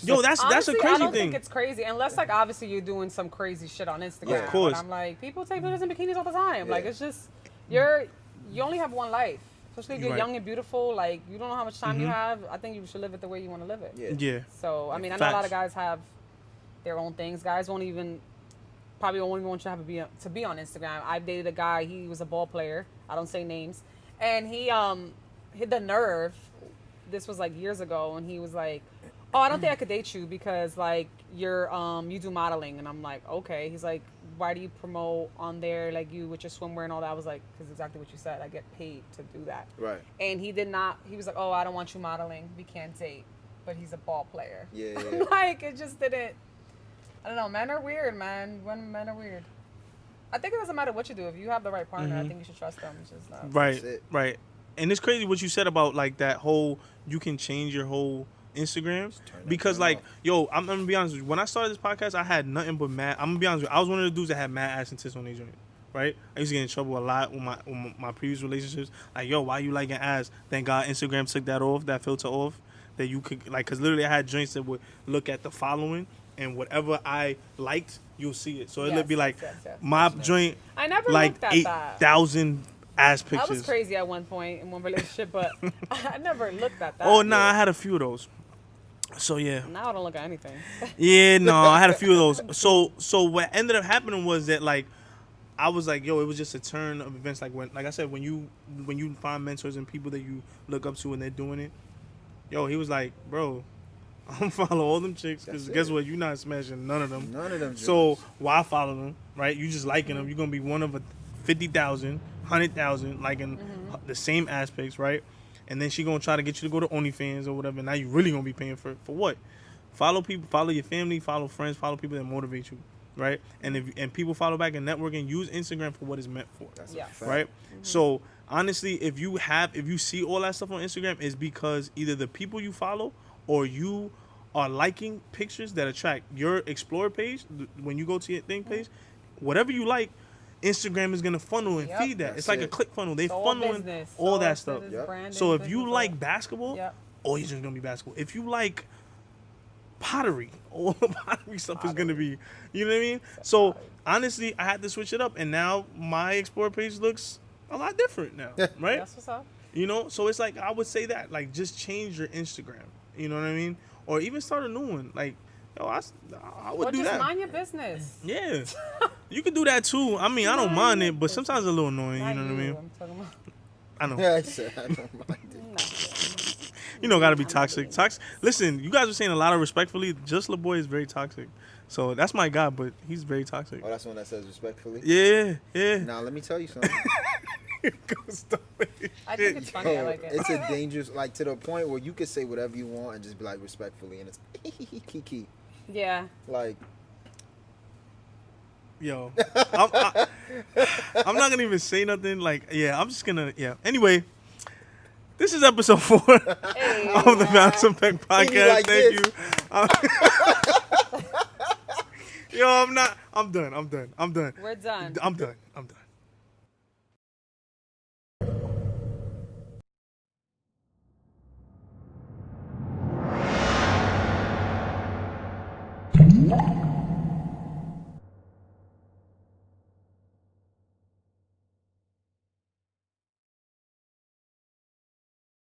Yo, that's Honestly, a crazy I don't thing. think it's crazy unless like obviously you're doing some crazy shit on Instagram. Yeah, of course. But I'm like, people take pictures in bikinis all the time. Like Yeah. it's just you only have one life. Especially if you're Right. young and beautiful, like you don't know how much time you have. I think you should live it the way you want to live it. Yeah. Yeah. So I mean, I know a lot Facts. of guys have their own things. Guys probably won't even want you to be on Instagram. I've dated a guy. He was a ball player. I don't say names, and he hit the nerve. This was like years ago, and he was like, "Oh, I don't think I could date you because like you do modeling." And I'm like, "Okay." He's like, "Why do you promote on there like you with your swimwear and all that?" I was like, "Because exactly what you said. I get paid to do that." Right. And he did not. He was like, "Oh, I don't want you modeling. We can't date." But he's a ball player. Yeah. Like it just didn't. I don't know. Men are weird, man. Men are weird. I think it doesn't matter what you do. If you have the right partner, I think you should trust them. It's just not. Right, That's it. right. And it's crazy what you said about like that whole you can change your whole Instagram turn that because thing like off. yo, I'm gonna be honest with you. When I started this podcast, I had nothing but mad. I'm gonna be honest with you. I was one of the dudes that had mad ass and tits on their joint. Right? I used to get in trouble a lot with my previous relationships. Like, yo, why you liking ass? Thank God Instagram took that off, that filter off. That you could like, cause literally I had joints that would look at the following and whatever I liked, you'll see it. So it'll Yes, be like yes. my joint I never like looked at 8,000 ass that. pictures. I was crazy at one point in one relationship, but I never looked at that. Oh nah, I had a few of those. So yeah, Now I don't look at anything. yeah, no, I had a few of those. So what ended up happening was that like I was like, yo, it was just a turn of events. Like like I said, when you find mentors and people that you look up to and they're doing it, yo, he was like, bro, I'm follow all them chicks because That's guess it. what, you're not smashing none of them. None of them. So why follow them, right? You just liking them. You're gonna be one of a 50,000, 100,000 liking the same aspects, right? And then she gonna try to get you to go to OnlyFans or whatever. Now you really gonna be paying for what? Follow people, follow your family, follow friends, follow people that motivate you, right? And if people follow back and networking, use Instagram for what it's meant for, That's Yes. a fact. right? So honestly, if you see all that stuff on Instagram, it's because either the people you follow or you are liking pictures that attract your explore page. When you go to your thing page, whatever you like, Instagram is gonna funnel and Yep. feed that. That's It's like a it. click funnel. They It's all funneling business. all that It's stuff. business, Yep. branding, So if you business, like all- basketball, Yep. all your shit's gonna be basketball. If you like pottery, all the pottery stuff is gonna be. You know what I mean? So pottery. honestly, I had to switch it up, and now my explore page looks a lot different now, right? That's what's up. You know, so it's like I would say that like just change your Instagram. You know what I mean? Or even start a new one. Like, yo, I would Or do just that. mind your business. Yeah, you could do that too. I mean, I don't mind it, but sometimes it's a little annoying. You Not know what I mean? I'm talking about. I know. Yeah, I said I don't mind it. You know, gotta be I'm not toxic. doing Listen, you guys are saying a lot of respectfully. Just LaBoy is very toxic. So that's my guy, but he's very toxic. Oh, that's the one that says respectfully. Yeah, yeah. Now let me tell you something. Go stop it. I think it's funny. I like it. It's a dangerous, like to the point where you could say whatever you want and just be like respectfully, and it's kiki. Yeah. Like Yo, I'm not gonna even say nothing. Like, yeah, I'm just gonna, yeah. Anyway, this is episode 4 Hey, of the Balance Impact Podcast. like Thank this. you. Yo, I'm done. We're done. I'm done.